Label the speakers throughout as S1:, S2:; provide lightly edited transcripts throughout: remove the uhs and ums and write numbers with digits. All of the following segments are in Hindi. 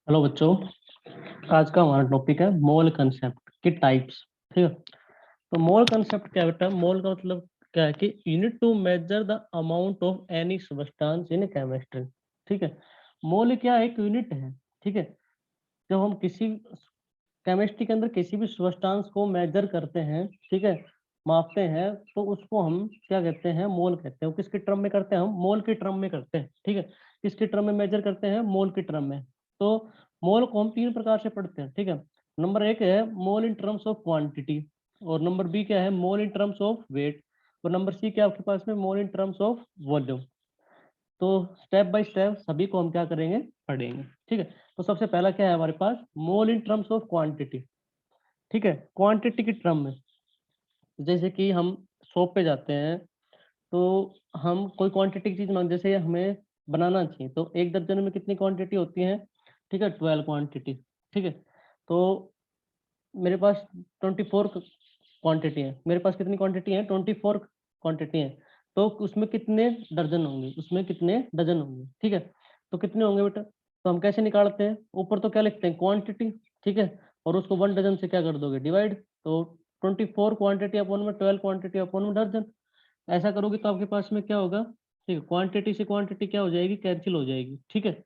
S1: हेलो बच्चों। आज का हमारा टॉपिक है मोल कंसेप्ट के टाइप्स। ठीक है। तो मोल कंसेप्ट क्या बेटा? मोल का मतलब क्या है कि unit to measure the amount of any substance in chemistry. ठीक है। मोल क्या है? एक यूनिट है। ठीक है। जब हम किसी केमिस्ट्री के अंदर किसी भी सब्सटेंस को मेजर करते हैं, ठीक है, मापते हैं, तो उसको हम क्या कहते हैं? मोल कहते हैं। वो किसके टर्म में करते हैं? हम मोल के टर्म में करते हैं। ठीक है। किसके टर्म में मेजर करते हैं? मोल के टर्म में। तो मोल को हम तीन प्रकार से पढ़ते हैं। ठीक है। नंबर एक है मोल इन टर्म्स ऑफ क्वांटिटी, और नंबर बी क्या है? मोल इन टर्म्स ऑफ वेट, और नंबर सी क्या आपके पास में? मोल इन टर्म्स ऑफ वॉल्यूम। तो स्टेप बाय स्टेप सभी को हम क्या करेंगे? पढ़ेंगे। ठीक है। तो सबसे पहला क्या है हमारे पास? मोल इन टर्म्स ऑफ क्वांटिटी। ठीक है। क्वांटिटी की टर्म में, जैसे कि हम शॉप पे जाते हैं, तो हम कोई क्वांटिटी की चीज मांग, जैसे हमें बनाना चाहिए, तो एक दर्जन में कितनी क्वांटिटी होती है? ठीक है, 12 क्वांटिटी। ठीक है। तो मेरे पास 24 क्वांटिटी है। मेरे पास कितनी क्वांटिटी है? 24 क्वांटिटी है। तो उसमें कितने दर्जन होंगे? उसमें कितने डजन होंगे? ठीक है। तो कितने होंगे बेटा? तो हम कैसे निकालते हैं? ऊपर तो क्या लिखते हैं? क्वांटिटी। ठीक है। और उसको 1 डजन से क्या कर दोगे? डिवाइड। तो 24 क्वांटिटी अपॉन में 12 क्वांटिटी अपॉन में दर्जन। ऐसा करोगे तो आपके पास में क्या होगा? ठीक है, क्वांटिटी से क्वांटिटी क्या हो जाएगी? कैंसिल हो जाएगी। ठीक है।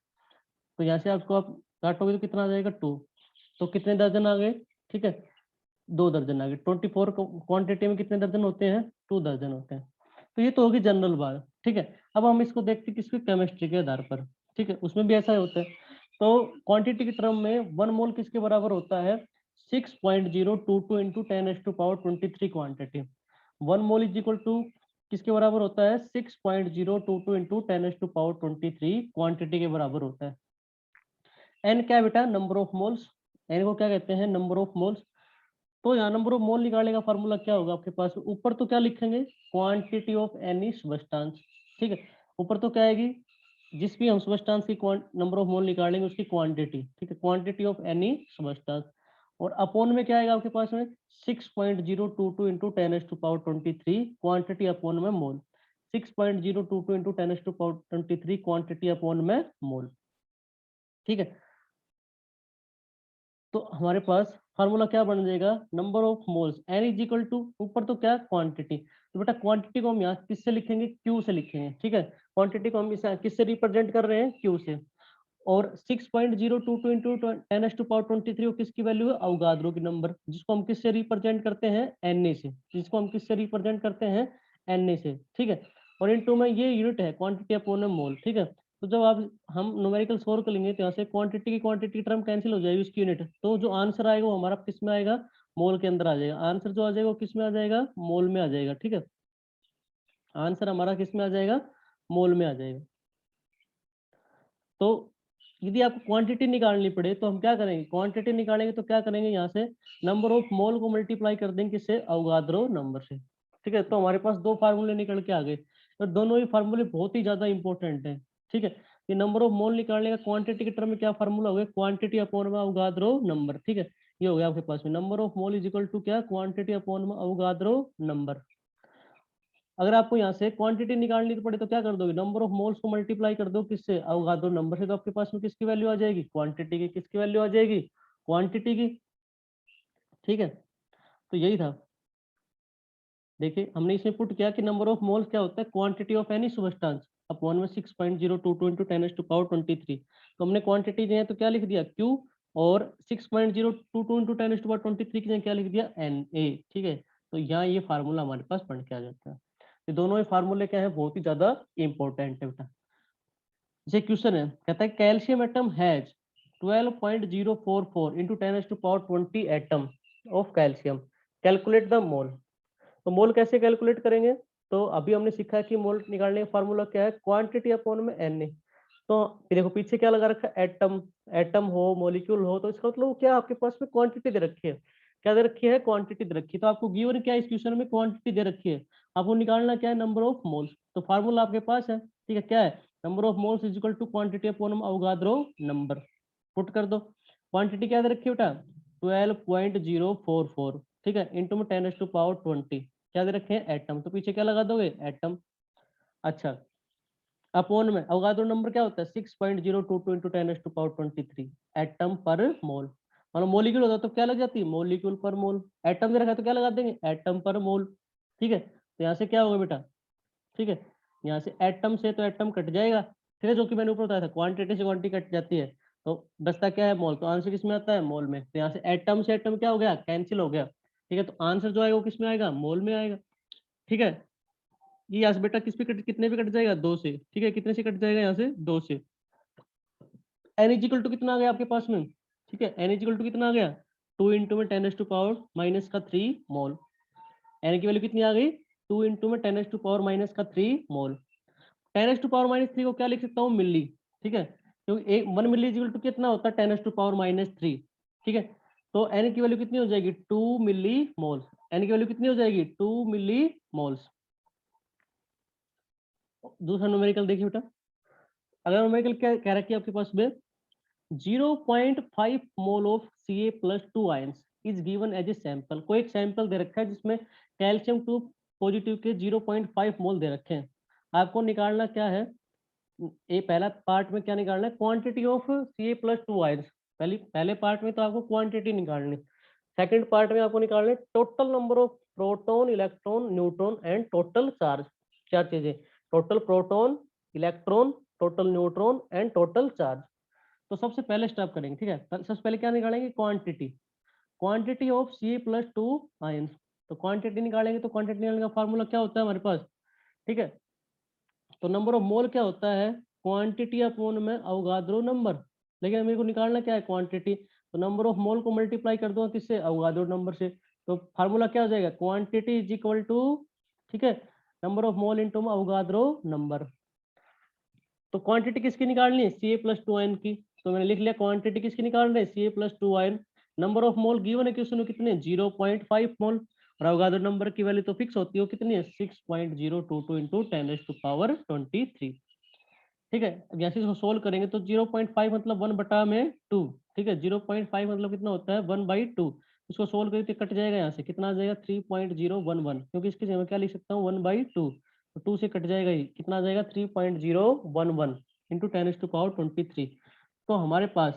S1: तो यहाँ से आपको आप काटोगे तो कितना आ जाएगा? 2। तो कितने दर्जन आ गए? ठीक है, 2 दर्जन आ गए। 24 क्वांटिटी में कितने दर्जन होते हैं? 2 दर्जन होते हैं। तो ये तो होगी जनरल बात। ठीक है। अब हम इसको देखते हैं किसकी? केमिस्ट्री के आधार पर। ठीक है, उसमें भी ऐसा ही होता है। तो क्वांटिटी के टर्म में 1 मोल किसके बराबर होता है? 6.022 into 10⁻23 quantity. 1 mole is equal to किसके बराबर होता है? 6.022 इंटू 10⁻23 क्वांटिटी के बराबर होता है। एन क्या है बेटा? Number of moles. एन को क्या कहते हैं? Number of moles. तो यहाँ नंबर ऑफ मोल निकालने का फॉर्मूला क्या होगा आपके पास? ऊपर तो क्या लिखेंगे? Quantity of any substance. ठीक है। ऊपर तो क्या आएगी? जिस भी हम सब्सटेंस की नंबर ऑफ मोल निकालेंगे उसकी क्वांटिटी। ठीक है, क्वांटिटी ऑफ एनी सब्सटेंस। और अपॉन में क्या आएगा आपके पास में? 6.022 इंटू 10⁻23 क्वांटिटी अपॉन में मोल। 6.022 इंटू 10⁻23 क्वांटिटी अपॉन में मोल। ठीक है। तो हमारे पास फार्मूला क्या बन जाएगा? Number of moles N is equal to, ऊपर तो क्या? क्वांटिटी। तो बेटा क्वांटिटी को हम यहाँ किससे लिखेंगे? क्यू से लिखेंगे। ठीक है। क्वांटिटी को हम किससे रिप्रेजेंट कर रहे हैं? क्यू से। और 6.022 इंटू 10⁻23 किसकी वैल्यू है? अवगाद्रो की नंबर, जिसको हम किससे रिप्रेजेंट करते हैं? एन से। जिसको हम किससे रिप्रेजेंट करते हैं? एन से। ठीक है। और इनटू में ये यूनिट है क्वांटिटी अपॉन मोल। ठीक है। तो जब आप हम न्यूमेरिकल सोल्व करेंगे तो यहाँ से क्वांटिटी की क्वांटिटी टर्म कैंसिल हो जाएगी, उसकी यूनिट। तो जो आंसर आएगा वो हमारा किस में आएगा? मोल के अंदर आ जाएगा। आंसर जो आ जाएगा वो किस में आ जाएगा? मोल में आ जाएगा। ठीक है। आंसर हमारा किस में आ जाएगा? मोल में आ जाएगा। तो यदि आपको क्वांटिटी निकालनी पड़े तो हम क्या करेंगे? क्वांटिटी निकालेंगे तो क्या करेंगे? यहाँ से नंबर ऑफ मोल को मल्टीप्लाई कर देंगे किससे? अवगाद्रो नंबर से। ठीक है। तो हमारे पास 2 फार्मूले निकल के आ गए, और दोनों ही फार्मूले बहुत ही ज्यादा इंपॉर्टेंट है। ठीक है। ये नंबर ऑफ मोल निकालने का क्वांटिटी के टर्म में क्या फार्मूला हो गया? क्वांटिटी अपॉन में अवगाद्रो नंबर। ठीक है। ये हो गया आपके पास में number of mole is equal to क्या? क्वांटिटी अपॉन में अवगाद्रो नंबर। अगर आपको यहाँ से क्वांटिटी निकालनी तो पड़े तो क्या कर दोगे? नंबर ऑफ मोल्स को मल्टीप्लाई कर दो किससे? अवगाद्रो नंबर से। तो आपके पास में किसकी वैल्यू आ जाएगी? क्वांटिटी की। किसकी वैल्यू आ जाएगी? क्वांटिटी की। ठीक है। तो यही था। देखिए हमने इसमें पुट किया कि नंबर ऑफ मोल्स क्या होता है? Quantity of any substance upon में 6.022 इंटू 10⁻23। तो हमने क्वांटिटी जो है तो क्या लिख दिया? क्यू। और 6.022 इंटू 10⁻23 की जगह क्या लिख दिया? N A. ठीक है। तो यहाँ ये फार्मूला हमारे पास बन के आ जाता है। ये दोनों ही फार्मूले क्या है? बहुत ही ज्यादा इंपॉर्टेंट है बेटा। जैसे क्वेश्चन है, कहता है calcium atom has 12.044 into 10⁻20 atom of calcium, calculate the mole. तो मोल कैसे कैलकुलेट करेंगे? तो अभी हमने सीखा है कि मोल निकालने का फार्मूला क्या है? क्वांटिटी अपॉन में एन ए। तो ये देखो पीछे क्या लगा रखा है? एटम। एटम हो, मॉलिक्यूल हो, तो इसका मतलब क्या आपके पास में क्वांटिटी दे रखी है? क्या दे रखी है? क्वांटिटी दे रखी है। तो आपको गिवन क्या है इस क्वेश्चन में? क्वांटिटी दे रखी है। आपको निकालना क्या है? Number of moles. तो फार्मूला आपके पास है। ठीक है, क्या है? Number of moles is equal to quantity upon Avogadro number. Put कर दो। क्वांटिटी क्या दे रखी है बेटा? 12.044। ठीक है, इंटू में 10⁻20 क्या दे रखे हैं? एटम। तो पीछे क्या लगा दोगे? एटम। अच्छा, अपॉन में अवगाद्रो नंबर क्या होता है 6.022 इंटू 10⁻23 एटम पर मोल। मतलब मोलिक्यूल होता तो क्या लग जाती है मोलिक्यूल पर मोल, एटम दे रखा है तो क्या लगा देंगे एटम पर मोल। ठीक है, तो यहाँ से क्या होगा बेटा, ठीक है, यहाँ से एटम से तो एटम कट जाएगा, ठीक है, जो कि मैंने ऊपर बताया था क्वांटिटी से क्वांटिटी कट जाती है, तो बचता क्या है मोल, तो आंसर किसमें आता है मोल में। तो यहाँ से एटम क्या हो गया कैंसिल हो गया, ठीक है, तो आंसर जो आएगा वो किसमें आएगा मोल में आएगा। ठीक है, ये यहाँ से बेटा किस पे कट, कितने पे कट जाएगा 2 से, ठीक है, कितने से कट जाएगा यहाँ से 2 से। एन इजिकल टू कितना आ गया आपके पास में, ठीक है, एन इजिकल टू कितना आ गया 2 इंटू में 10⁻³ मोल। एन की वैल्यू कितनी आ गई 2 इंटू में 10⁻³ मोल। 10⁻³ को क्या लिख सकता हूँ मिली, ठीक है, क्योंकि एक 1 मिली इजिकल टू कितना होता है 10⁻3, ठीक है, तो एन की वैल्यू कितनी हो जाएगी 2 मिली मोल्स। एन की वैल्यू कितनी हो जाएगी 2 मिली मोल्स। दूसरा न्यूमेरिकल देखिए बेटा, अगर न्यूमेरिकल क्या कह रखी है आपके पास में 0.5 mole of Ca+2 ions is given as a sample. कोई एक सैंपल दे रखा है जिसमें कैल्शियम 2 पॉजिटिव के 0.5 मोल दे रखे हैं। आपको निकालना क्या है, ये पहला पार्ट में क्या निकालना है क्वांटिटी ऑफ Ca+2 आयंस, पहले पार्ट में तो आपको क्वांटिटी निकालनी, सेकंड पार्ट में आपको निकालना है total number of proton electron neutron and total charge. चार चीजें, total proton electron total neutron and total charge. तो सबसे पहले स्टेप करेंगे, ठीक है, सबसे पहले क्या निकालेंगे quantity, quantity of Ca+2 ions. तो क्वांटिटी निकालेंगे तो क्वांटिटी निकालने का फार्मूला क्या होता है हमारे पास, ठीक है, तो नंबर ऑफ मोल क्या होता है क्वांटिटी अपॉन में अवगाद्रो नंबर, लेकिन मेरे को निकालना क्या है क्वांटिटी, तो नंबर ऑफ मोल को मल्टीप्लाई कर दो किससे अवगाद्रो नंबर से, तो फार्मूला क्या हो जाएगा क्वांटिटी इज इक्वल टू, ठीक है, number of mole into Avogadro number. तो क्वांटिटी किसकी निकालनी है Ca+2 आयन की, तो मैंने लिख लिया क्वांटिटी किसकी निकाल रहे हैं Ca+2 ion. Number of mole given है क्वेश्चन में कितने 0.5 मोल, और अवगाद्रो नंबर की वैल्यू तो फिक्स होती है कितनी है 6.022 इंटू 10⁻23। ठीक है, अब यहाँ से इसको सोल्व करेंगे तो 0.5 मतलब 1/2, ठीक है, 0.5 मतलब कितना होता है 1/2। इसको सोल्व करें तो कट जाएगा यहाँ से कितना आ जाएगा 3.011, क्योंकि इसकी जगह क्या लिख सकता हूँ 1/2, तो 2 से कट जाएगा, ही कितना आ जाएगा 3.011 इंटू 10⁻23। तो हमारे पास,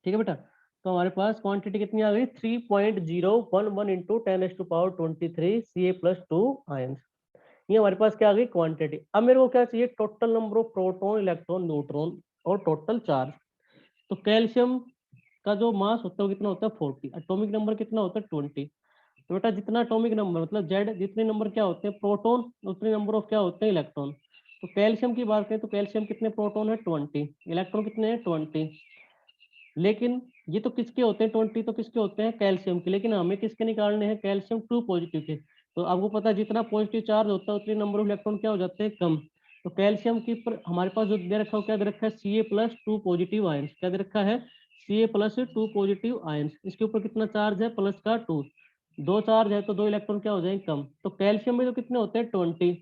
S1: ठीक है बेटा, तो हमारे पास क्वांटिटी कितनी आ गई 3.011 इंटू 10⁻23 Ca+2 आयंस। ये हमारे पास क्या आ गई क्वांटिटी। अब मेरे को क्या चाहिए total number of proton electron neutron और टोटल चार्ज। तो कैल्शियम का जो मास होता है वो कितना होता है 40, एटॉमिक नंबर कितना होता है 20। तो बेटा जितना एटॉमिक नंबर मतलब जेड जितने नंबर क्या होते हैं प्रोटॉन उतने नंबर ऑफ क्या होते हैं इलेक्ट्रॉन। तो कैल्शियम की बात करें तो कैल्शियम कितने प्रोटॉन है 20, इलेक्ट्रॉन कितने हैं 20। लेकिन ये तो किसके होते हैं 20 तो किसके होते हैं कैल्शियम के, लेकिन हमें किसके निकालने हैं कैल्शियम 2 पॉजिटिव के। तो आपको पता है जितना पॉजिटिव चार्ज होता है उतने नंबर ऑफ इलेक्ट्रॉन क्या हो जाते हैं कम। तो कैल्शियम की पर हमारे पास जो दे रखा है क्या दे रखा है Ca+2 पॉजिटिव आयंस, क्या दे रखा है Ca+2 पॉजिटिव आयंस। इसके ऊपर कितना चार्ज है प्लस का 2, दो चार्ज है तो दो इलेक्ट्रॉन क्या हो जाएंगे कम। तो कैल्शियम में तो कितने होते हैं 20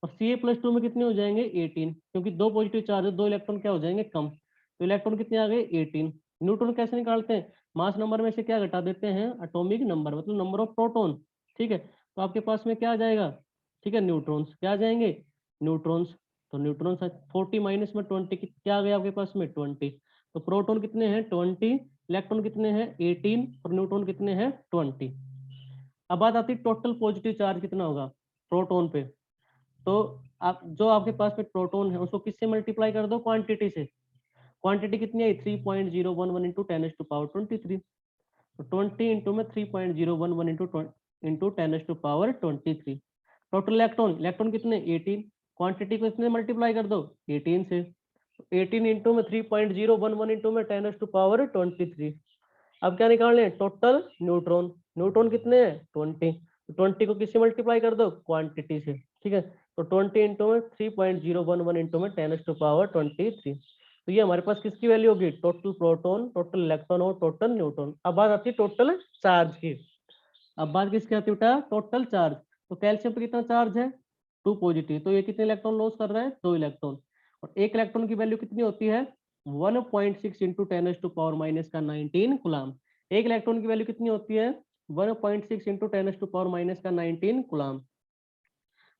S1: और Ca+2 में कितने हो जाएंगे 18, क्योंकि दो पॉजिटिव चार्ज है दो इलेक्ट्रॉन क्या हो जाएंगे कम। तो इलेक्ट्रॉन कितने आ गए 18। न्यूट्रॉन कैसे निकालते हैं मास नंबर में से क्या घटा देते हैं एटॉमिक नंबर मतलब नंबर ऑफ प्रोटॉन, ठीक है, तो आपके पास में क्या आ जाएगा, ठीक है, न्यूट्रॉन्स क्या आ जाएंगे न्यूट्रॉन्स। तो न्यूट्रॉन्स 40 माइनस में 20 क्या आ गया आपके पास में 20। तो प्रोटॉन कितने हैं 20, इलेक्ट्रॉन कितने हैं 18 और न्यूट्रॉन कितने हैं 20। अब बात आती है टोटल पॉजिटिव चार्ज कितना होगा प्रोटॉन पे। तो आप जो आपके पास में प्रोटॉन है उसको किससे मल्टीप्लाई कर दो क्वांटिटी से। क्वांटिटी कितनी आई 3.011 इंटू 10⁻23। तो 20 इंटू में 3.011 इंटू 10⁻23। टोटल इलेक्ट्रॉन इलेक्ट्रॉन कितने 18, क्वांटिटी को इसमें मल्टीप्लाई कर दो 18 से। 18 इंटू में 3.011 इंटू में 10⁻23। अब क्या निकालने टोटल न्यूट्रॉन, न्यूट्रॉन कितने हैं 20, तो 20 को किससे मल्टीप्लाई कर दो क्वांटिटी से, ठीक है, तो 20 इंटू में 3.011 इंटू में 10⁻23। तो ये हमारे पास किसकी वैल्यू होगी टोटल प्रोटॉन टोटल इलेक्ट्रॉन और टोटल न्यूट्रॉन। अब बात आती है टोटल चार्ज की। अब बात किसकी आती है बेटा टोटल चार्ज। तो कैल्शियम पे कितना चार्ज है 2 पॉजिटिव, तो ये कितने इलेक्ट्रॉन लॉस कर रहा है 2 इलेक्ट्रॉन, और एक इलेक्ट्रॉन की वैल्यू कितनी होती है 1.6 इंटू 10⁻⁻19 कूलाम। एक इलेक्ट्रॉन की वैल्यू कितनी होती है 1.6 into 10⁻⁻19 coulomb.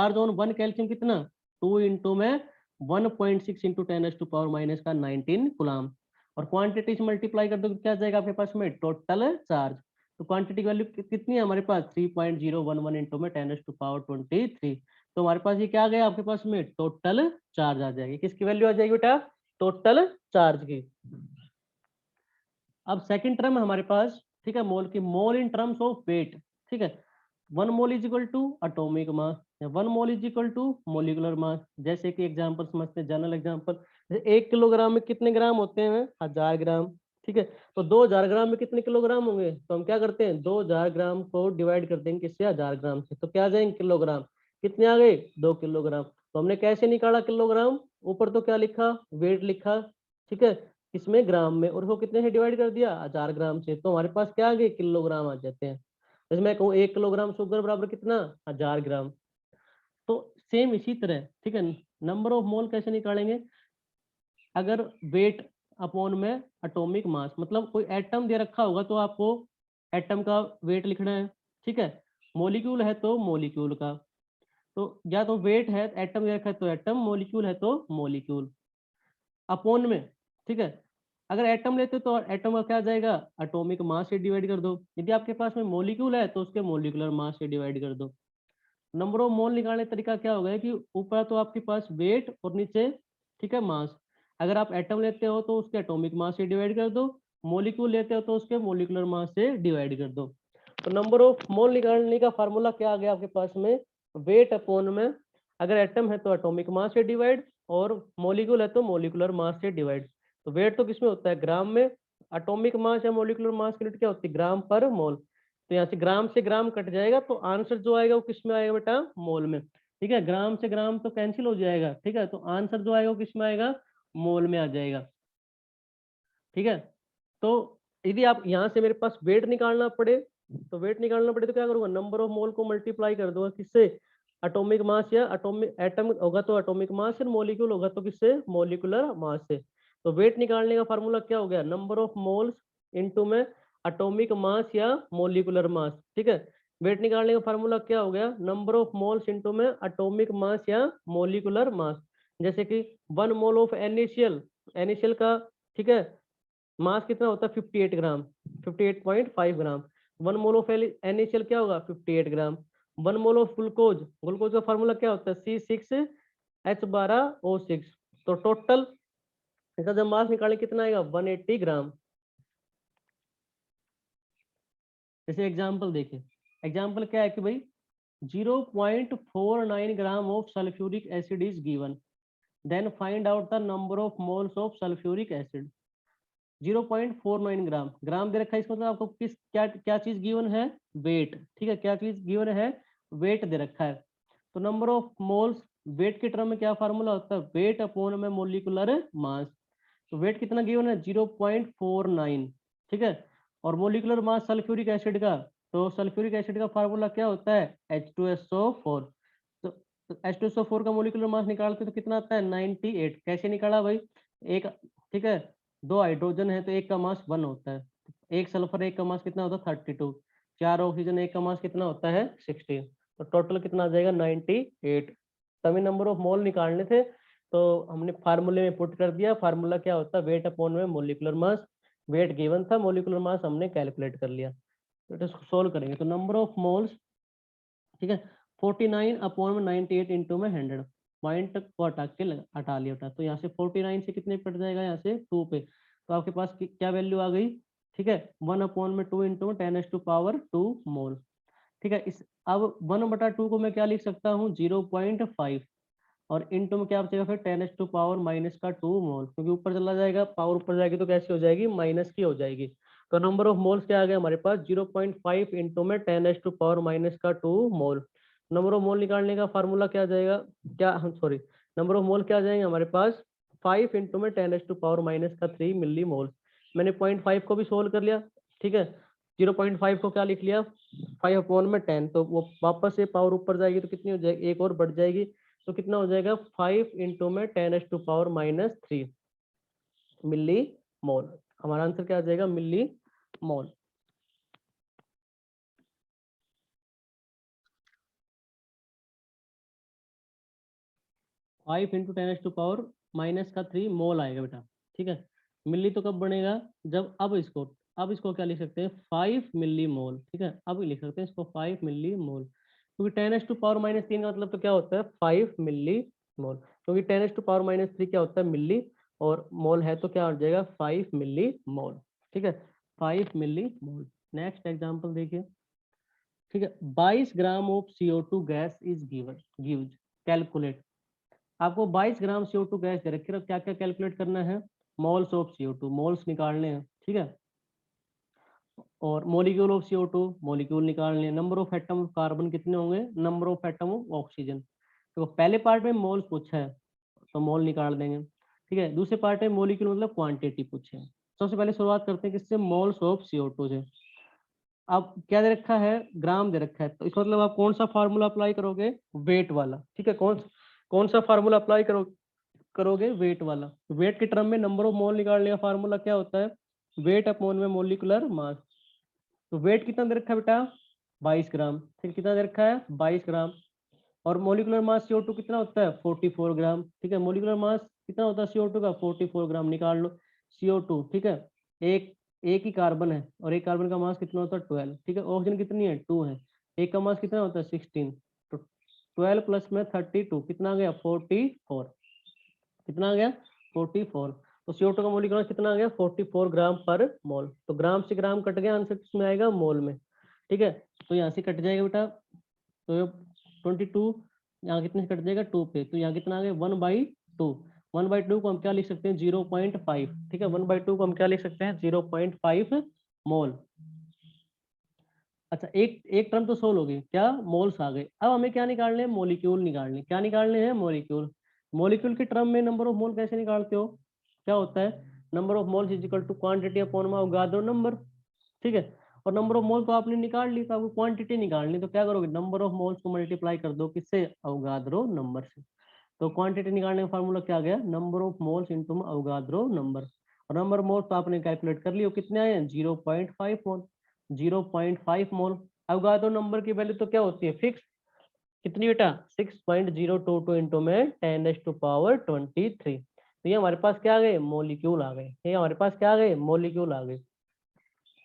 S1: Charge on 1 calcium कितना 2 इंटू में 1.6 इंटू 10⁻⁻⁻ का 19 कूलम, और क्वांटिटी से मल्टीप्लाई कर दो तो क्या जाएगा आपके पास में टोटल चार्ज। तो क्वांटिटी की वैल्यू कितनी है हमारे पास 3.011 इंटू में 10⁻23। तो हमारे पास ये क्या आ गया आपके पास में टोटल चार्ज आ जाएगी। किसकी वैल्यू आ जाएगी बेटा टोटल चार्ज की। अब सेकंड टर्म है हमारे पास, ठीक है, मोल की, mole in terms of weight, ठीक है। 1 mole is equal to atomic mass, 1 mole is equal to molecular mass. जैसे कि एग्जांपल समझते हैं, जनरल एग्जांपल, जैसे 1 किलोग्राम में कितने ग्राम होते हैं 1000 ग्राम, ठीक है। तो 2000 ग्राम में कितने किलोग्राम होंगे, तो हम क्या करते हैं 2000 ग्राम को डिवाइड कर देंगे किससे 1000 ग्राम से, तो क्या आ जाएंगे किलोग्राम, कितने आ गए 2 किलोग्राम। तो हमने कैसे निकाला किलोग्राम, ऊपर तो क्या लिखा वेट लिखा, ठीक है, इसमें ग्राम में, और वो कितने से डिवाइड कर दिया 1000 ग्राम से, तो हमारे पास क्या आ गए किलोग्राम आ जाते हैं। जैसे मैं कहूँ 1 किलोग्राम शुगर बराबर कितना 1000 ग्राम। तो सेम इसी तरह, ठीक है, नंबर ऑफ मोल कैसे निकालेंगे, अगर वेट अपॉन में एटॉमिक मास, मतलब कोई एटम दे रखा होगा तो आपको एटम का वेट लिखना है, ठीक है। मॉलिक्यूल है तो मॉलिक्यूल का, तो या तो वेट है एटम दे रखा है तो एटम, मॉलिक्यूल है तो मॉलिक्यूल, अपॉन में, ठीक है। अगर एटम लेते तो एटम का क्या आ जाएगा एटॉमिक मास से डिवाइड कर दो, यदि आपके पास में मॉलिक्यूल है तो उसके मॉलिक्यूलर मास से डिवाइड कर दो। नंबर ऑफ मोल निकालने का तरीका क्या होगा कि ऊपर तो आपके पास वेट और नीचे, ठीक है, मास। अगर आप एटम लेते हो तो उसके एटॉमिक मास से डिवाइड कर दो, मॉलिक्यूल लेते हो तो उसके मॉलिक्यूलर मास से डिवाइड कर दो। तो नंबर ऑफ मोल निकालने का फार्मूला क्या आ गया आपके पास में, वेट अपॉन में, अगर एटम है तो एटॉमिक मास से डिवाइड, और मॉलिक्यूल है तो मॉलिक्यूलर मास से डिवाइड। तो वेट तो किसमें होता है ग्राम में, एटॉमिक मास या मॉलिक्यूलर मास की यूनिट क्या होती है ग्राम पर मोल। तो यहाँ से ग्राम कट जाएगा तो आंसर जो आएगा वो किस में आएगा बेटा मोल में, ठीक है। ग्राम से ग्राम तो कैंसिल हो जाएगा, ठीक है, तो आंसर जो आएगा वो किस में आएगा मोल में आ जाएगा, ठीक है। तो यदि आप यहाँ से मेरे पास वेट निकालना पड़े, तो वेट निकालना पड़े तो क्या करूंगा नंबर ऑफ मोल को मल्टीप्लाई कर दूंगा किससे एटॉमिक मास, या एटॉमिक एटम होगा तो एटॉमिक मास, या मॉलिक्यूल होगा तो किससे मॉलिक्यूलर मास से। तो वेट निकालने का फार्मूला क्या हो गया नंबर ऑफ मोल्स इनटू में एटॉमिक मास या मॉलिक्यूलर मास, ठीक है। वेट निकालने का फार्मूला क्या हो गया नंबर ऑफ मोल्स इनटू में एटॉमिक मास या मॉलिक्यूलर मास। जैसे कि 1 मोल ऑफ एनएसीएल, एनएसीएल का, ठीक है, मास कितना होता है 58 ग्राम, 58.5 ग्राम। 1 मोल ऑफ NaCl क्या होगा 58 ग्राम। 1 मोल ऑफ ग्लूकोज, ग्लूकोज का फार्मूला क्या होता है C6H12O6। तो टोटल इसका जब मास निकालें कितना आएगा 180 ग्राम। जैसे एग्जांपल देखिए, एग्जांपल क्या है कि भाई 0.49 gram of sulphuric acid is given, then find out the number of moles of sulphuric acid. 0.49 gram, gram दे रखा है, इसका मतलब आपको किस क्या क्या चीज गिवन है वेट, ठीक है, क्या चीज गिवन है वेट दे रखा है। तो नंबर ऑफ मोल्स, वेट के टर्म में क्या फार्मूला होता है वेट अपॉन में मोलिकुलर मास। तो वेट कितना गिवन है 0.49, ठीक है, और मोलिकुलर मास सल्फ्यूरिक एसिड का, तो सल्फ्यूरिक एसिड का फार्मूला क्या होता है H2SO4। तो H2SO4 का मोलिकुलर मास निकालते तो कितना आता है 98। कैसे निकाला भाई, एक, ठीक है, 2 हाइड्रोजन है तो एक का मास 1 होता है, एक सल्फर एक का मास कितना होता है 32, 4 ऑक्सीजन एक का मास कितना होता है 16, तो टोटल कितना आ जाएगा 98। सभी नंबर ऑफ मोल निकालने थे तो हमने फार्मूले में पुट कर दिया। फार्मूला क्या होता है वेट अपॉन में मोलिकुलर मास, वेट गिवन था, मोलिकुलर मास हमने कैलकुलेट कर लिया। तो इसको सोल्व करेंगे तो नंबर ऑफ मोल्स, ठीक है, 49 अपॉन में 98 इंटू में 100, पॉइंट को हटा लिया था, तो यहाँ से 49 से कितने कट जाएगा यहाँ से 2 पे, तो आपके पास क्या वैल्यू आ गई, ठीक है, 1 अपॉन में 2 इंटू 10⁻² मोल, ठीक है। इस अब 1/2 को मैं क्या लिख सकता हूँ 0.5, और इंटू में क्या बचेगा फिर 10⁻⁻² मोल, क्योंकि ऊपर चला जाएगा पावर ऊपर जाएगी तो कैसी हो जाएगी माइनस की हो जाएगी। तो नंबर ऑफ मोल्स क्या आ गया हमारे पास 0.5 इंटू में 10⁻⁻² मोल। नंबर ऑफ मोल निकालने का फार्मूला क्या आ जाएगा, क्या सॉरी, नंबर ऑफ मोल क्या आ जाएंगे हमारे पास 5 इंटू में 10⁻⁻³ मिली मोल। मैंने 0.5 को भी सोल्व कर लिया, ठीक है, 0.5 को क्या लिख लिया 5 अपॉन में 10, तो वो वापस से पावर ऊपर जाएगी तो कितनी हो जाएगी एक और बढ़ जाएगी, तो कितना हो जाएगा 5 इंटू में 10⁻⁻³ मिली मोल। हमारा आंसर क्या आ जाएगा मिली मोल। फाइव इंटू 10⁻³ मोल आएगा बेटा, ठीक है। मिली तो कब बनेगा जब अब इसको क्या लिख सकते हैं 5 मिली मोल, ठीक है। अब लिख सकते हैं इसको 5 मिली मोल, क्योंकि 10⁻³ का मतलब तो क्या होता है 5 मिली मोल, क्योंकि 10⁻³ क्या होता है मिली, और मोल है तो क्या हो जाएगा 5 मिली मोल, ठीक है। 5 मिली मोल। नेक्स्ट एग्जांपल देखिए, ठीक है। 22 gram of CO2 gas is gives calculate. आपको 22 ग्राम CO2 गैस दे रखी है, क्या क्या कैलकुलेट करना है, मोल्स ऑफ CO2, मोल्स निकालने हैं, ठीक है। और मॉलिक्यूल ऑफ CO2, मॉलिक्यूल निकालने हैं। Number of atom of carbon कितने होंगे, number of atom of oxygen. तो पहले पार्ट में मोल्स पूछा है तो मोल निकाल देंगे, ठीक है। दूसरे पार्ट में मॉलिक्यूल मतलब क्वांटिटी पूछे है। सबसे पहले शुरुआत करते हैं किससे, मोल्स ऑफ CO2 से। अब क्या दे रखा है, ग्राम दे रखा है, तो इसका मतलब आप कौन सा फार्मूला अप्लाई करोगे, वेट वाला, ठीक है। कौन सा फार्मूला अप्लाई करोगे, वेट वाला। वेट के टर्म में नंबर ऑफ मोल निकालने का फार्मूला क्या होता है, वेट अपॉन में मोलिकुलर मास। तो वेट कितना दे रखा है बेटा 22 ग्राम, फिर कितना दे रखा है 22 ग्राम, और मोलिकुलर मास CO2 कितना होता है 44 ग्राम, ठीक है। मोलिकुलर मास कितना होता है CO2 का 44 ग्राम, निकाल लो CO2, ठीक है। एक एक ही कार्बन है और एक कार्बन का मास कितना होता है 12, ठीक है। ऑक्सीजन कितनी है 2 है, एक का मास कितना होता है 16, तो 12 प्लस में 32 कितना आ गया 44, कितना आ गया 44। तो CO2 का मोलिकुलर कितना आ गया 44 ग्राम पर मोल। तो ग्राम से ग्राम कट गया, आंसर किसमें आएगा मोल में, ठीक है। तो यहाँ से कट जाएगा बेटा, तो 22 यहाँ कितने से कट जाएगा 2 पे, तो यहाँ कितना आ गया 1/2। 1/2 को हम क्या लिख सकते हैं 0.5, ठीक है। 1/2 को हम क्या लिख सकते हैं 0.5 मोल। अच्छा, एक एक टर्म तो सोल्व हो गई, क्या मोल्स आ गए। अब हमें क्या निकालने हैं, मॉलिक्यूल निकालने। क्या निकालने हैं मॉलिक्यूल। मॉलिक्यूल के टर्म में नंबर ऑफ मोल कैसे निकालते हो, क्या होता है number of moles is equal to quantity upon Avogadro number, ठीक है। और नंबर ऑफ मोल तो आपने निकाल ली, तो आपको क्वांटिटी निकालनी, तो क्या करोगे नंबर ऑफ मोल्स को मल्टीप्लाई कर दो किससे, अवोगाद्रो नंबर से। तो क्वांटिटी निकालने का फार्मूला क्या गया, number of moles into Avogadro number. और नंबर मोल्स तो आपने कैलकुलेट कर लियो, कितने आए हैं 0.5 मोल, 0.5 मोल। अवोगाद्रो नंबर की वैल्यू तो क्या होती है फिक्स, कितनी बेटा 6.022 इंटू में 10⁻23। तो ये हमारे पास क्या आ गए मोलिक्यूल आ गए, ये हमारे पास क्या आ गए मोलिक्यूल आ गए,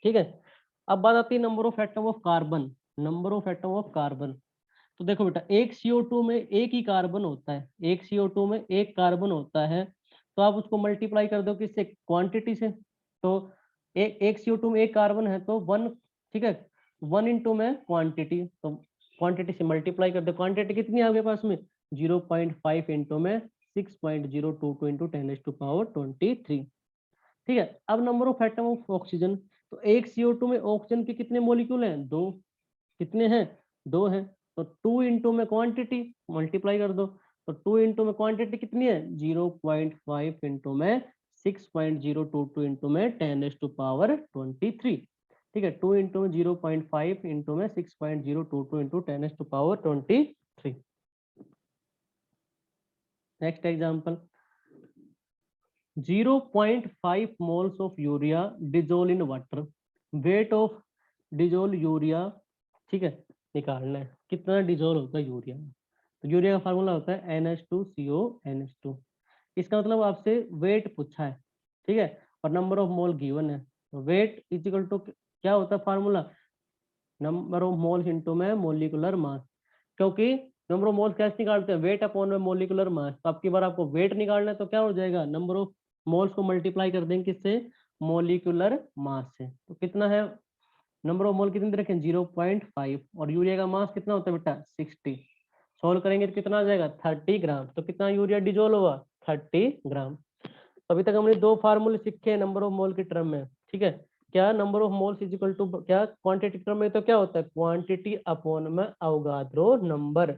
S1: ठीक है। अब बात आती है number of atom of carbon. Number of atom of carbon, तो देखो बेटा एक CO2 में एक ही कार्बन होता है, एक CO2 में एक कार्बन होता है, तो आप उसको मल्टीप्लाई कर दो किससे, क्वांटिटी से। तो एक CO2 में एक कार्बन है तो 1, ठीक है। 1 इंटू में क्वांटिटी, तो क्वांटिटी से मल्टीप्लाई कर दो, क्वांटिटी कितनी है आपके पास में 0.5 इंटू में 6.022 इंटू 10⁻23, ठीक है। अब number of atom of oxygen, तो एक CO2 में ऑक्सीजन के कितने मॉलिक्यूल हैं, 2, कितने हैं 2 हैं। तो 2 इंटू में क्वांटिटी मल्टीप्लाई कर दो, तो 2 इंटू में क्वांटिटी कितनी है 0.5 इंटू में 6.022 इंटू में 10⁻23, ठीक है। 2 इंटू में 0.5 इंटू में 6.022 into 10⁻23। Next example, 0.5 moles of urea dissolved in water, weight of dissolved urea, ठीक है, निकालना है कितना डिजोल्व होता है यूरिया। तो यूरिया का फार्मूला होता है NH2CO NH2। इसका मतलब आपसे वेट पूछा है, ठीक है, और नंबर ऑफ मोल गिवन है। तो वेट इज इक्वल टू क्या होता है formula, number of moles into में मोलिकुलर मास, क्योंकि नंबर ऑफ मोल्स कैसे निकालते हैं वेट अपॉन में मोलिकुलर मास। तो आपकी बार आपको वेट निकालना है तो क्या हो जाएगा नंबर ऑफ मोल्स को मल्टीप्लाई कर देंगे किससे, मोलिकुलर मास से। तो कितना है नंबर ऑफ मोल कितने दे रखे हैं 0.5, और यूरिया का मास कितना होता है बेटा 60। सोल्व करेंगे तो कितना आ जाएगा 30 ग्राम। तो कितना यूरिया डिजोल्व हुआ 30 ग्राम। अभी तक हमने दो फार्मूले सीखे हैं नंबर ऑफ मोल के टर्म में, ठीक है। क्या number of moles is equal to क्या क्वांटिटी टर्म में, तो क्या होता है क्वांटिटी अपॉन में अवोगाद्रो नंबर,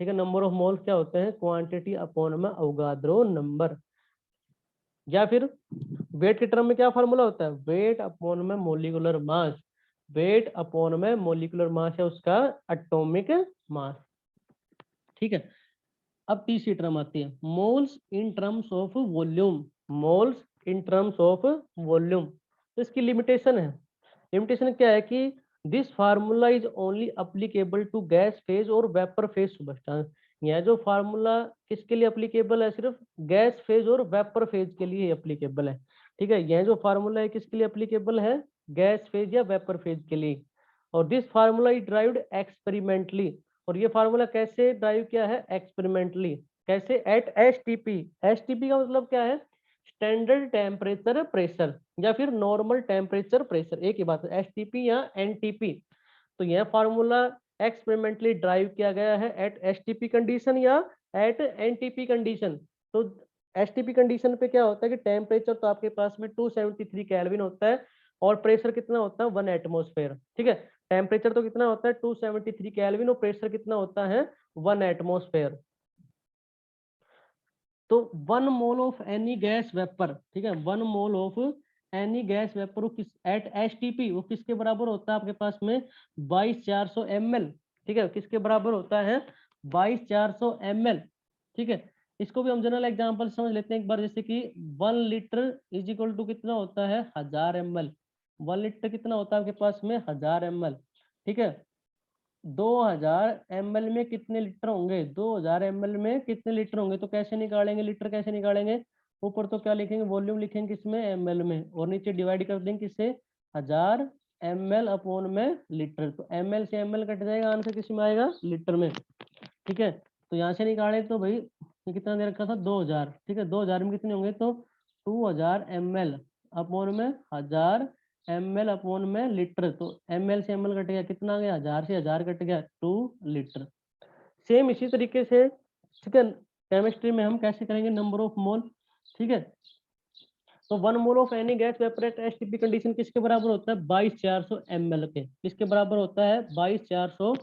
S1: ठीक है। नंबर ऑफ मोल्स क्या होते हैं क्वांटिटी अपॉन में अवोगाद्रो नंबर। या फिर वेट के टर्म में क्या फार्मूला होता है वेट अपॉन में मोलिकुलर मास, वेट अपॉन में मोलिकुलर मास है उसका एटॉमिक मास, ठीक है। अब तीसरी टर्म आती है moles in terms of volume, moles in terms of volume. तो इसकी लिमिटेशन है, लिमिटेशन क्या है कि this formula is only applicable to gas phase और वेपर फेज सब्सटेंस। यह जो फार्मूला किसके लिए अप्लीकेबल है, सिर्फ गैस फेज और वेपर फेज के लिए अप्लीकेबल है। ठीक है, यह जो फार्मूला है किसके लिए अप्लीकेबल है, गैस फेज या वेपर फेज के लिए। और this formula is derived experimentally, और ये फार्मूला कैसे ड्राइव किया है, एक्सपेरिमेंटली। कैसे, एट एसटीपी। एसटीपी का मतलब क्या है, स्टैंडर्ड टेम्परेचर प्रेशर या फिर नॉर्मल टेम्परेचर प्रेशर, एक ही बात है, एसटीपी या एनटीपी। तो यह फार्मूला एक्सपेरिमेंटली ड्राइव किया गया है एट एसटीपी कंडीशन या एट एनटीपी कंडीशन। तो एसटीपी कंडीशन पे क्या होता है कि टेम्परेचर तो आपके पास में 273 केल्विन होता है और प्रेशर कितना होता है 1 एटमोस्फेयर। ठीक है, टेम्परेचर तो कितना होता है 273 केल्विन और प्रेशर कितना होता है 1 एटमोस्फेयर। तो 1 mole of any gas vapour, ठीक है, 1 mole of any gas vapour वो किस एट एसटीपी वो किसके बराबर होता है आपके पास में 22400 ml। ठीक है, किसके बराबर होता है 22400 ml। ठीक है, इसको भी हम जनरल एग्जांपल समझ लेते हैं एक बार, जैसे कि 1 लीटर इज इक्वल टू कितना होता है 1000 ml। 1 लीटर कितना होता है आपके पास में 1000 ml। ठीक है, 2000 ml में कितने लीटर होंगे, 2000 ml में कितने लीटर होंगे, तो कैसे निकालेंगे लीटर, कैसे निकालेंगे, ऊपर तो क्या लिखेंगे वॉल्यूम लिखेंगे किसमें ml में, और नीचे डिवाइड कर देंगे किससे 1000 ml अपॉन में लीटर। तो ml से ml कट जाएगा, आंसर किसमें आएगा लीटर में। ठीक है, तो यहाँ से निकाले तो भाई ये कितना दे रखा था 2000। ठीक है, 2000 में कितने होंगे तो 2000 ml अपॉन में 1000 ml अपॉन में लीटर। तो ml से ml कट गया, कितना आ गया 1000 से 1000 कट गया 2 लीटर। सेम इसी तरीके से, ठीक है, केमिस्ट्री में हम कैसे करेंगे नंबर ऑफ मोल। ठीक है, तो 1 mole of any gas vapour eight STP condition किसके बराबर होता है 22400 ml के, किसके बराबर होता है 22400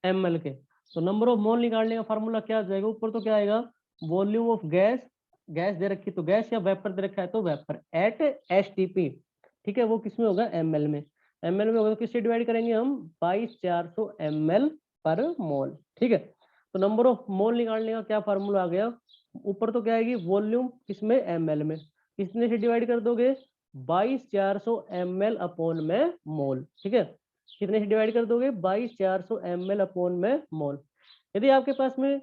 S1: ml के। तो नंबर ऑफ मोल निकालने का फार्मूला क्या आ जाएगा, ऊपर तो क्या आएगा वॉल्यूम ऑफ गैस, गैस दे रखी तो गैस या वेपर दे रखा है तो वेपर एट एसटीपी। ठीक है, वो किसमें होगा ml में, ml में होगा तो किससे डिवाइड करेंगे हम 22400 ml पर मोल। ठीक है, तो नंबर ऑफ मोल निकालने का क्या फार्मूला आ गया, ऊपर तो क्या आएगी वॉल्यूम किसमें ml में, कितने से डिवाइड कर दोगे 22400 ml अपॉन में मोल। ठीक है, कितने से डिवाइड कर दोगे 22400 ml अपॉन में मोल। यदि आपके पास में,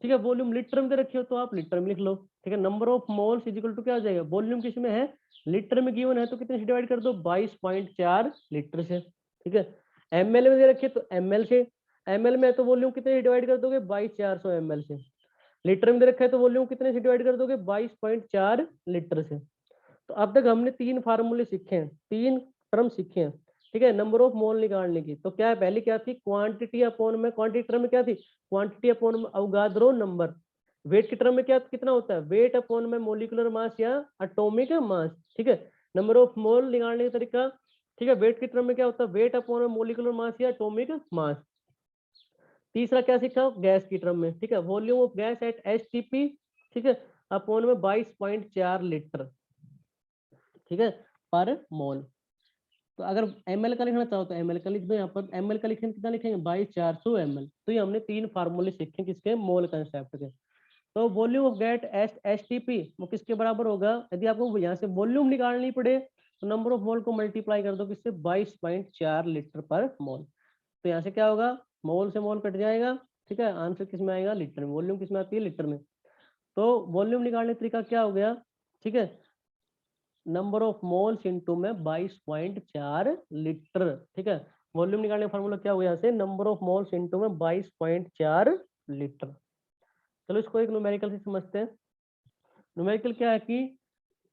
S1: ठीक है, वॉल्यूम लीटर में दे रखी हो तो आप लीटर में लिख लो। ठीक है, number of moles is equal to क्या आ जाएगा, वॉल्यूम किस में है लीटर में गिवन है तो कितने से डिवाइड कर दो 22.4 लीटर से। ठीक है, ml में दे रखी है तो ml से, ml में है तो वॉल्यूम कितने से डिवाइड कर दोगे 22400 ml से। लीटर में दे रखा है तो वॉल्यूम कितने से डिवाइड कर दोगे 22.4 लीटर से। तो अब तक हमने 3 फार्मूले सीखे हैं, 3 टर्म सीखे हैं। ठीक है, नंबर ऑफ मोल निकालने की तो क्या है, पहली क्या थी क्वांटिटी अपॉन में, क्वांटिटी टर्म में क्या थी quantity upon Avogadro number. Weight की टर्म में क्या कितना होता है वेट अपॉन में मोलिकुलर मास या एटॉमिक मास। ठीक है, नंबर ऑफ मोल निकालने का तरीका, ठीक है, वेट की टर्म में क्या होता है वेट अपॉन में मोलिकुलर मास या एटॉमिक मास। तीसरा क्या सीखा गैस की टर्म में, ठीक है, volume of gas at STP, ठीक है, अपॉन में 22.4 लीटर, ठीक है, पर मोल। तो अगर ml का लिखना चाहो तो ml का लिख दो, यहाँ पर ml का लिखेंगे कितना लिखेंगे 22400 ml। तो ये हमने 3 फार्मूले सीखे किसके मोल कंसेप्ट के। तो वॉल्यूम ऑफ गैस एसटीपी वो किसके बराबर होगा, यदि आपको यहाँ से वॉल्यूम निकालनी पड़े तो नंबर ऑफ मोल को मल्टीप्लाई कर दो किससे 22.4 लीटर पर मोल। तो यहाँ से क्या होगा मोल से मोल कट जाएगा। ठीक है, आंसर किस में आएगा लीटर में, वॉल्यूम किस में आती है लीटर में। तो वॉल्यूम निकालने का तरीका क्या हो गया, ठीक है, नंबर ऑफ मोल्स इनटू में 22.4 लीटर। ठीक है, वॉल्यूम निकालने का फार्मूला क्या हुआ यहाँ से नंबर ऑफ मोल्स इनटू में 22.4 लीटर। चलो इसको एक न्यूमेरिकल से समझते हैं। न्यूमेरिकल क्या है कि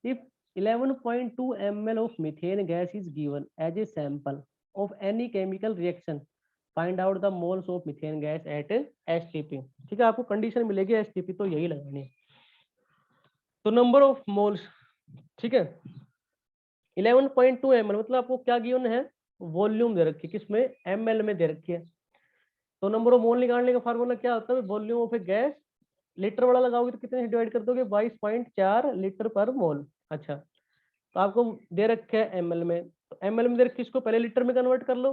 S1: if 11.2 ml of methane gas is given as a sample of any chemical reaction, find out the moles of methane gas at STP। ठीक है, आपको कंडीशन मिलेगी STP तो यही लगानी है। तो नंबर ऑफ मोल्स, ठीक है, 11.2 ml मतलब आपको क्या गिवन है वॉल्यूम दे रखी है, किसमें ml में दे रखी है। तो नंबर ऑफ मोल निकालने का फार्मूला क्या होता है volume of A gas, litre वाला लगाओगे तो कितने से डिवाइड कर दोगे 22.4 लीटर पर मोल। अच्छा, तो आपको दे रखे है ml में, तो ml में दे रखी इसको पहले लीटर में कन्वर्ट कर लो।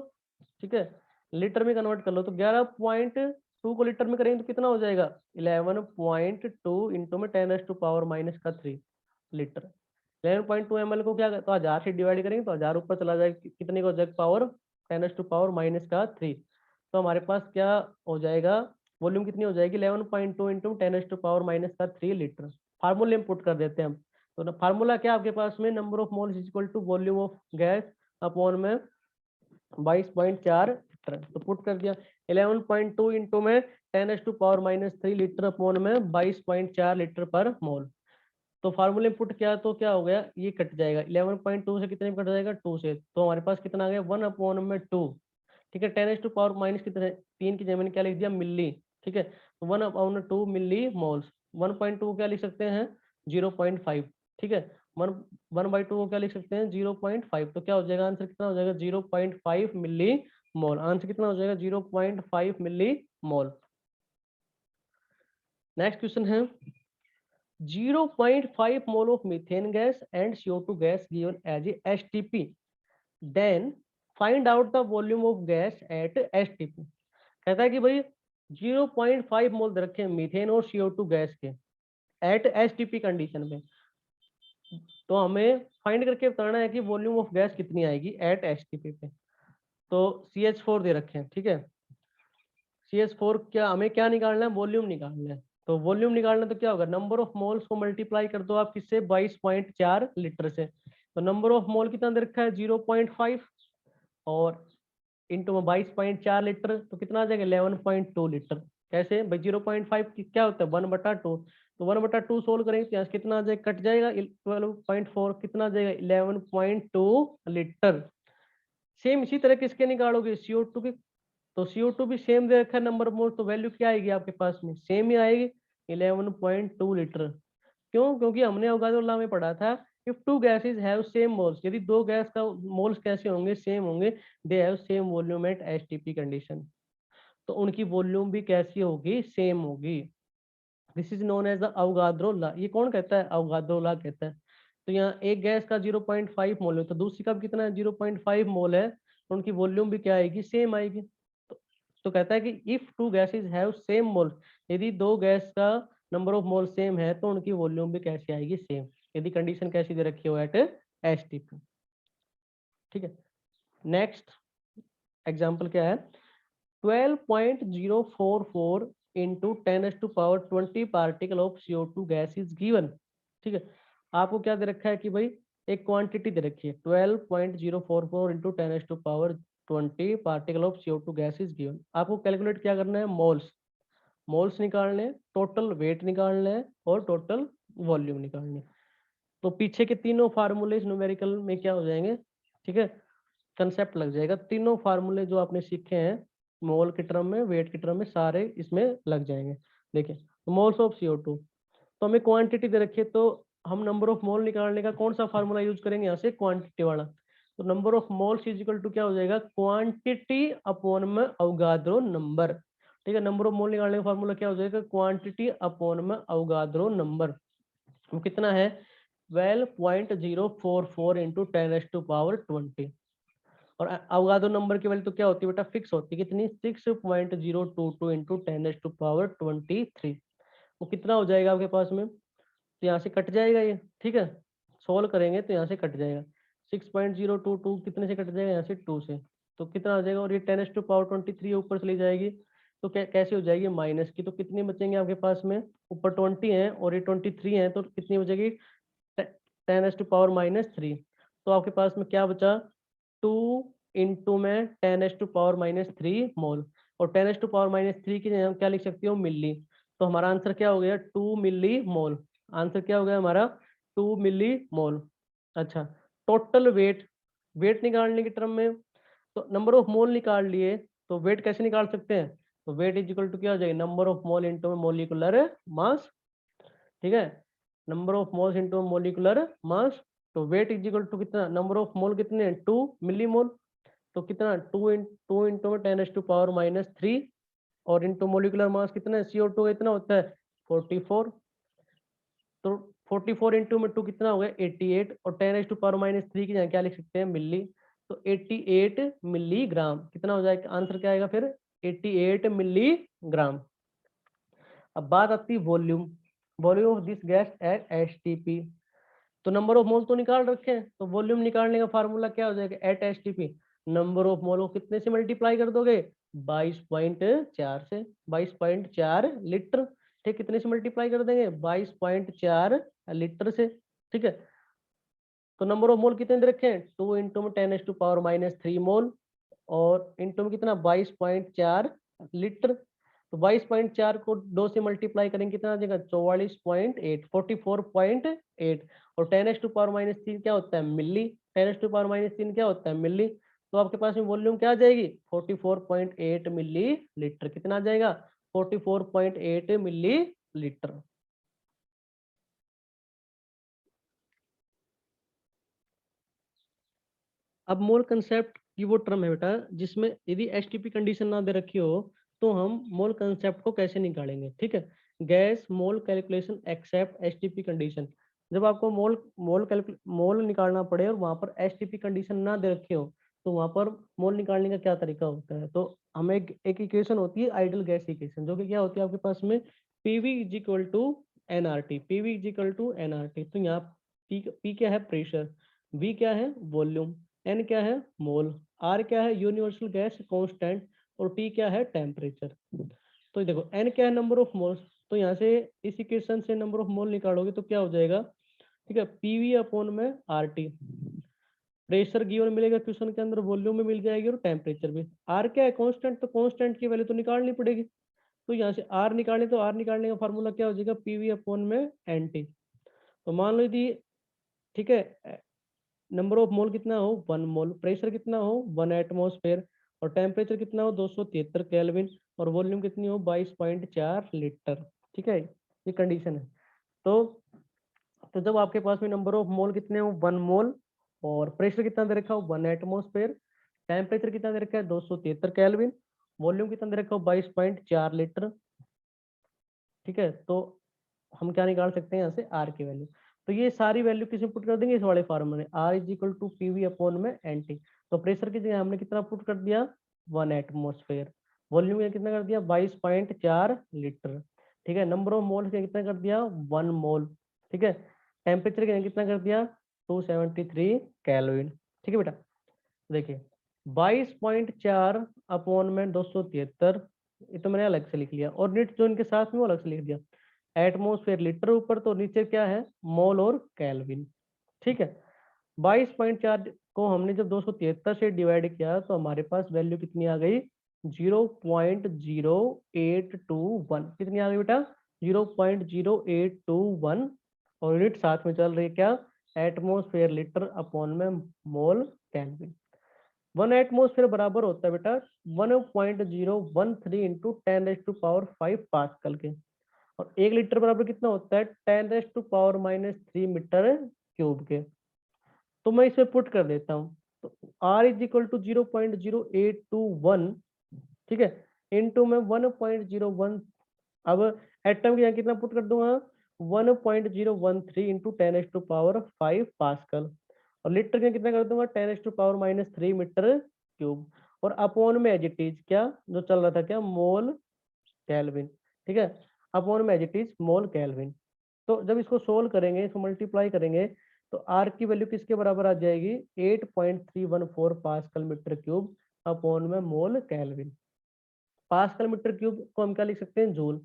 S1: ठीक है, लीटर में कन्वर्ट कर लो तो 11.2 2 को लीटर में करेंगे तो कितना हो जाएगा 11.2 इंटू में 10⁻³ लीटर। 11.2 ml को क्या तो 1000 से डिवाइड करेंगे तो 1000 ऊपर चला जाएगा, कितने को जग पावर 10⁻³ तो हमारे पास क्या हो जाएगा वॉल्यूम कितनी हो जाएगी 11.2 इंटू 10⁻³ लीटर। फार्मूले में पुट कर देते हैं हम। तो फार्मूला क्या आपके पास में number of moles is equal to volume of gas upon में 22.4 लीटर। तो पुट कर दिया 11.2 इंटू में 10⁻³ लीटर अपॉन में 22.4 लीटर पर मोल। तो फार्मूले में पुट किया तो क्या हो गया ये कट जाएगा 11.2 से कितने में कट जाएगा 2 से, तो हमारे पास कितना आ गया 1/2। ठीक है 10⁻⁻ कितने 3 की जमीन क्या लिख दिया मिली। ठीक है तो 1/2 मिली मोल्स। 1.2 क्या लिख सकते हैं 0.5। ठीक है 1/2 को क्या लिख सकते हैं 0.5। तो क्या हो जाएगा आंसर कितना हो जाएगा 0.5 मिली मोल। आंसर कितना हो जाएगा 0.5 मिली मोल। नेक्स्ट क्वेश्चन है 0.5 mole of methane gas and CO2 gas given as a STP. Then find out the volume of gas at STP. कहता है कि भाई 0.5 मोल दे रखे हैं मीथेन और CO2 गैस के एट STP कंडीशन में। तो हमें फाइंड करके बताना है कि वॉल्यूम ऑफ गैस कितनी आएगी एट STP पे। तो CH4 दे रखे हैं। ठीक है CH4 क्या हमें क्या निकालना है वॉल्यूम निकालना है। तो वॉल्यूम निकालना तो क्या होगा नंबर ऑफ मोल्स को मल्टीप्लाई कर दो आप किससे 22.4 लीटर से। तो नंबर ऑफ मोल कितना दे रखा है 0.5 और इंटू में 22.4 लीटर तो कितना आ जाएगा 11.2 लीटर। कैसे भाई 0.5 क्या होता है 1/2। तो 1/2 सोल्व करेंगे तो यहाँ से कितना आ जाएगा कट जाएगा 12.4 कितना आ जाएगा 11.2 लीटर। सेम इसी तरह किसके निकालोगे CO2 के। तो CO2 भी सेम दे रखा है नंबर मोल तो वैल्यू क्या आएगी आपके पास में सेम ही आएगी 11.2 लीटर। क्यों क्योंकि हमने अवगाद्रो लॉ में पढ़ा था if two gases have same moles यदि दो गैस का मोल्स कैसे होंगे सेम होंगे they have same volume at STP condition. तो उनकी वॉल्यूम भी कैसी होगी सेम होगी। This is known as the Avogadro law. ये कौन कहता है अवगाद्रो लॉ कहता है। तो यहाँ एक गैस का 0.5 मोल है तो दूसरी का कितना है 0.5 मोल है तो उनकी वॉल्यूम भी क्या आएगी सेम आएगी। तो कहता है कि if two gases have same mole यदि दो गैस का नंबर ऑफ मोल सेम है तो उनकी वॉल्यूम भी कैसी आएगी सेम यदि कंडीशन कैसी दे रखी हो एट STP। ठीक है नेक्स्ट एग्जांपल क्या है 12.044 into 10⁻20 particle of CO2 gas is given. ठीक है आपको क्या दे रखा है कि भाई एक क्वांटिटी दे रखी है 12.044 into 10⁻20 particle of CO2 gas is given. आपको कैलकुलेट क्या करना है मोल्स निकालने हैं टोटल वेट निकालना है और टोटल वॉल्यूम निकालनी है। तो पीछे के तीनों फार्मूले न्यूमेरिकल में क्या हो जाएंगे। ठीक है कंसेप्ट लग जाएगा तीनों फार्मूले जो आपने सीखे हैं मोल के टर्म में वेट के टर्म में सारे इसमें लग जाएंगे। देखिए मोल्स ऑफ CO2 तो हमें क्वांटिटी दे रखी है तो हम नंबर ऑफ मोल निकालने का कौन सा फार्मूला यूज करेंगे यहाँ से क्वांटिटी वाला। तो number of moles is equal to क्या हो जाएगा क्वांटिटी अपॉन में अवगाद्रो नंबर। ठीक है नंबर ऑफ मोल निकालने का फार्मूला क्या हो जाएगा क्वांटिटी अपॉन में अवगाद्रो नंबर। वो कितना है 12.044 इंटू 10⁻20 और अवगाद्रो नंबर की वैल्यू तो क्या होती है बेटा फिक्स होती है कितनी 6.022 इंटू 10⁻23। वो कितना हो जाएगा आपके पास में तो यहाँ से कट जाएगा ये। ठीक है सोल्व करेंगे तो यहाँ से कट जाएगा 6.022 कितने से कट जाएगा यहाँ से 2 से तो कितना आ जाएगा और ये 10⁻23 ऊपर चली जाएगी तो कैसे हो जाएगी माइनस की। तो कितने बचेंगे आपके पास में ऊपर 20 है और ये 23 है तो कितनी बचेगी 10⁻³ तो आपके पास में क्या बचा 2 इंटू में 10⁻³ मोल और 10⁻³ की जगह हम क्या लिख सकते हो मिली। तो हमारा आंसर क्या हो गया 2 मिली मोल। आंसर क्या हो गया हमारा 2 मिली मोल। अच्छा टोटल वेट निकालने के टर्म में तो नंबर ऑफ मोल निकाल लिए तो वेट कैसे निकाल सकते हैं तो वेट इज इक्वल टू क्या हो जाएगा number of mole into molecular mass. ठीक है number of moles into molecular mass. तो वेट इज इक्वल टू कितना नंबर ऑफ मोल कितने 2 मिली मोल तो कितना 2 इंटू 10⁻³ और इंटू मोलिकुलर मास कितना है CO2 इतना होता है 44 तो 44 इंटू में 2 कितना हो गया 88 और 10⁻³ की जगह क्या लिख सकते हैं मिली। तो 88 मिलीग्राम कितना हो जाएगा आंसर क्या आएगा फिर 88 मिलीग्राम। अब बात आती है volume, volume of this gas at STP. तो नंबर ऑफ मोल तो निकाल रखे हैं, तो वॉल्यूम निकालने का फार्मूला क्या हो जाएगा, at STP number of mole को कितने से मल्टीप्लाई कर दोगे, 22.4 से, 22.4 लीटर। ठीक, कितने से मल्टीप्लाई कर देंगे, 22.4 लीटर से। ठीक है, तो नंबर ऑफ मोल कितने दे रखे हैं, 2 इंटू में 10⁻³ मोल, और इंटू में कितना 22.4 लीटर। तो 22.4 को 2 से मल्टीप्लाई करेंगे कितना आ जाएगा, 44.8, 44.8। और 10⁻³ क्या होता है, मिली। 10⁻³ क्या होता है, मिली। तो आपके पास में वॉल्यूम क्या आ जाएगी, 44.8 मिली लीटर। कितना आ जाएगा, 44.8 मिली लीटर। अब मोल कंसेप्ट की वो टर्म है बेटा जिसमें यदि एसटीपी कंडीशन ना दे रखी हो तो हम मोल कंसेप्ट को कैसे निकालेंगे। ठीक है, गैस मोल कैलकुलेशन एक्सेप्ट एसटीपी कंडीशन। जब आपको मोल निकालना पड़े और वहां पर एसटीपी कंडीशन ना दे रखे हो तो वहां पर मोल निकालने का क्या तरीका होता है। तो हमें एक इक्वेशन होती है आइडियल गैस इक्वेशन, जो कि क्या होती है आपके पास में, PV is equal to NRT. PV is equal to NRT. तो यहाँ पी क्या है, प्रेशर, वी क्या है, वॉल्यूम, एन क्या है, मोल, आर क्या है, यूनिवर्सल गैस कांस्टेंट, और टी क्या है, टेम्परेचर। तो देखो एन क्या है, नंबर ऑफ मोल्स। तो यहाँ से इस इक्वेशन से नंबर ऑफ मोल निकालोगे तो क्या हो जाएगा, ठीक है, पीवी अपॉन में आर टी। प्रेशर गिवन मिलेगा क्वेश्चन के अंदर, वॉल्यूम में मिल जाएगी, और टेम्परेचर भी। आर क्या है, कांस्टेंट, तो कांस्टेंट की वैल्यू तो निकालनी पड़ेगी। तो यहाँ से आर निकालने, तो आर निकालने का फॉर्मूला क्या हो जाएगा, पीवी अपॉन में एन टी। तो मान लो यदि, ठीक है, नंबर ऑफ मोल कितना हो, 1 मोल, प्रेशर कितना हो, 1 एटमोस्फेयर, और टेम्परेचर कितना हो, 273 केल्विन, और वॉल्यूम कितनी हो, 22.4 लीटर। ठीक है, ये कंडीशन है। तो जब आपके पास में नंबर ऑफ मोल कितने हो, 1 मोल, और प्रेशर कितना दे रखा हो, 1 एटमोस्फेयर, टेम्परेचर कितना दे रखा है, 273 केल्विन, वॉल्यूम कितना दे रखा हो, 22.4 लीटर। ठीक है, तो हम क्या निकाल सकते हैं यहाँ से, आर की वैल्यू। तो ये सारी वैल्यू किसमें पुट कर देंगे, इस वाले फार्मूले में, R is equal to PV upon में एन टी। तो प्रेशर की जगह हमने कितना पुट कर दिया, 1 एटमोस्फेयर, वॉल्यूम में कितना कर दिया, 22.4 लीटर। ठीक है, नंबर ऑफ मोल कितना कर दिया, 1 मोल। ठीक है, टेम्परेचर कितना कर दिया, 273 कैलोरीन। ठीक है बेटा, देखिए 22.4 अपॉन में 273, ये तो मैंने अलग से लिख लिया, और नीट जो इनके साथ में वो अलग से लिख दिया, एटमोस्फेयर लीटर ऊपर, तो नीचे क्या है, मोल और केल्विन। ठीक है, 22.4 को हमने जब 273 से डिवाइड किया तो हमारे पास वैल्यू कितनी आ गई, 0.0821। कितनी आ गई बेटा, 0.0821, और यूनिट साथ में चल रही है क्या, एटमोस्फेयर लीटर अपॉन में मोल केल्विन। 1 एटमोस्फेयर बराबर होता है बेटा 1.013 इंटू 10⁻⁵ पास्कल के, और 1 लीटर बराबर कितना होता है, 10⁻³ मीटर क्यूब के। तो मैं इसे पुट कर देता हूँ, तो R इज इक्वल टू 0.0821, ठीक है, इंटू में 1.01। अब एटम के यहाँ कितना पुट कर दूंगा, 1.013 इंटू 10⁻⁵ पास्कल, और लीटर के कितना कर दूंगा, 10⁻³ मीटर क्यूब, और अपॉन में एज इट इज क्या जो चल रहा था, क्या, मोल केल्विन। ठीक है, अपॉन में as it is mole kelvin. तो जब इसको सोल्व करेंगे, इसको मल्टीप्लाई करेंगे, तो आर की वैल्यू किसके बराबर आ जाएगी, 8.314 पास्कल मीटर क्यूब अपॉन में mole kelvin. Pascal metre cube को हम क्या लिख सकते हैं, जूल।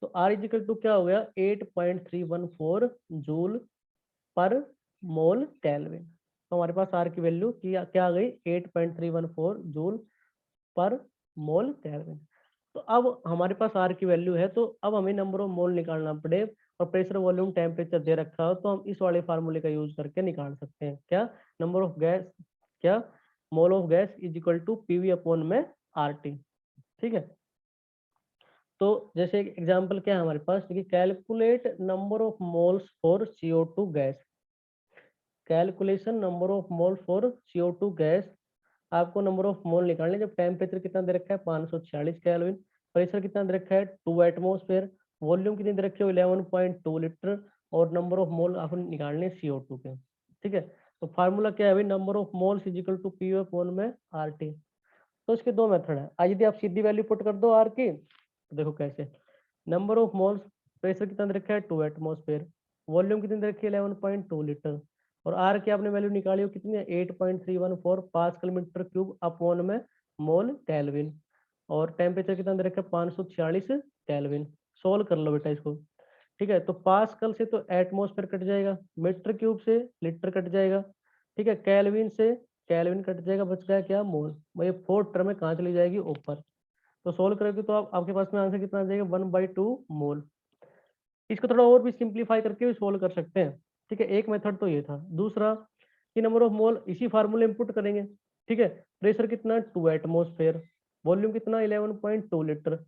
S1: तो आर इजिकल टू क्या हो गया, 8.314 जूल पर मोल केल्विन। तो हमारे पास आर की वैल्यू क्या आ गई, 8.314 जूल पर मोल केल्विन। तो अब हमारे पास आर की वैल्यू है, तो अब हमें नंबर ऑफ मोल निकालना पड़े, और प्रेशर वॉल्यूम टेम्परेचर दे रखा हो, तो हम इस वाले फार्मूले का यूज करके निकाल सकते हैं, क्या, नंबर ऑफ गैस, क्या, mole of gas is equal to PV upon में आर टी। ठीक है, तो जैसे एग्जांपल क्या है हमारे पास, देखिए, calculate number of moles for CO2 gas. Calculation number of mole for CO2 gas. आपको नंबर ऑफ मोल निकालने, जब टेम्परेचर कितना दे रखा है, 546 केल्विन, प्रेशर कितना दे रखा है, 2 एटमोस्फेयर, वॉल्यूम कितनी दे रखी है, 11.2 लीटर, और नंबर ऑफ मोल आप निकालने CO2 के। ठीक है, तो फार्मूला क्या है भाई, number of moles is equal to P upon में आर टी। तो इसके दो मेथड है। आज यदि आप सीधी वैल्यू पुट कर दो आर की, तो देखो कैसे, नंबर ऑफ मोल्स, प्रेशर कितना दे रखा है 2 एटमॉस्फेयर, वॉल्यूम कितनी दे रखी है 11.2 लीटर, और आर की आपने वैल्यू निकाली हो कितनी है 8.314 पास्कल मीटर क्यूब अपॉन में मोल केल्विन, और टेम्परेचर कितना दे रखा है 546 केल्विन। सोल्व कर लो बेटा इसको। ठीक है, तो पास्कल से तो एटमॉस्फेयर कट जाएगा, मीटर क्यूब से लीटर कट जाएगा, ठीक है, केल्विन से केल्विन कट जाएगा, बच गया क्या मोल। ये फोर्थ टर्म में कहाँ चली जाएगी ऊपर। तो सोल्व करोगे तो आपके पास में आंसर कितना आ जाएगा 1/2 मोल। इसको थोड़ा और भी सिंप्लीफाई करके भी सोल्व कर सकते हैं। ठीक है, एक मेथड तो ये था। दूसरा कि नंबर ऑफ मोल इसी फार्मूले में पुट करेंगे। ठीक है, प्रेशर कितना 2 एटमॉस्फेयर, वॉल्यूम कितना 11.2 लीटर,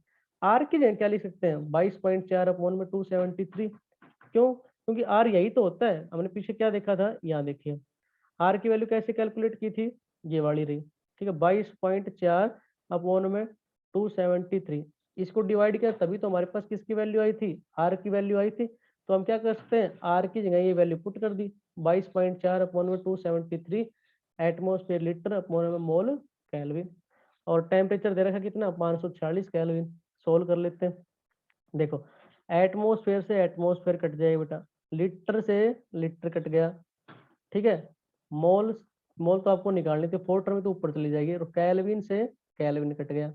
S1: आर की जगह क्या लिख सकते हैं 22.4 अपॉन में 273। क्यों? क्योंकि आर यही तो होता है। हमने पीछे क्या देखा था, यहाँ देखिए आर की वैल्यू कैसे कैलकुलेट की थी, ये वाली रही। ठीक है, 22.4 अपॉन में 273, इसको डिवाइड किया तभी तो हमारे पास किसकी वैल्यू आई थी, आर की वैल्यू आई थी। तो हम क्या कर सकते हैं, आर की जगह ये वैल्यू पुट कर दी 22.4 अपॉन में 273 एटमॉस्फेयर लीटर अपॉन में मोल केल्विन, और टेम्परेचर दे रखा कितना 546 केल्विन। सोल्व कर लेते हैं। देखो एटमॉस्फेयर से एटमॉस्फेयर कट जाएगा बेटा, लीटर से लीटर कट गया, ठीक है, मोल मोल तो आपको निकालनी थी, फोर टर्म में तो ऊपर चली जाएगी, और केल्विन से केल्विन कट गया।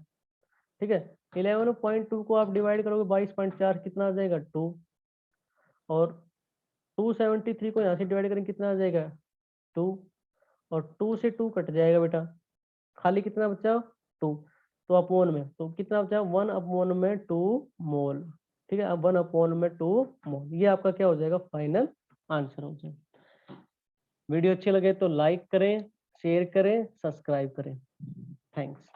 S1: ठीक है, 11.2 को आप डिवाइड करोगे 22.4 कितना आ जाएगा 2, और 273 को यहाँ से डिवाइड करेंगे कितना आ जाएगा 2, और 2 से 2 कट जाएगा बेटा, खाली कितना बचा 2, तो अपॉन में तो कितना बचा 1 अपॉन में 2 मोल। ठीक है, अब 1 अपॉन में 2 मोल, ये आपका क्या हो जाएगा फाइनल आंसर हो जाएगा। वीडियो अच्छे लगे तो लाइक करें, शेयर करें, सब्सक्राइब करें। थैंक्स।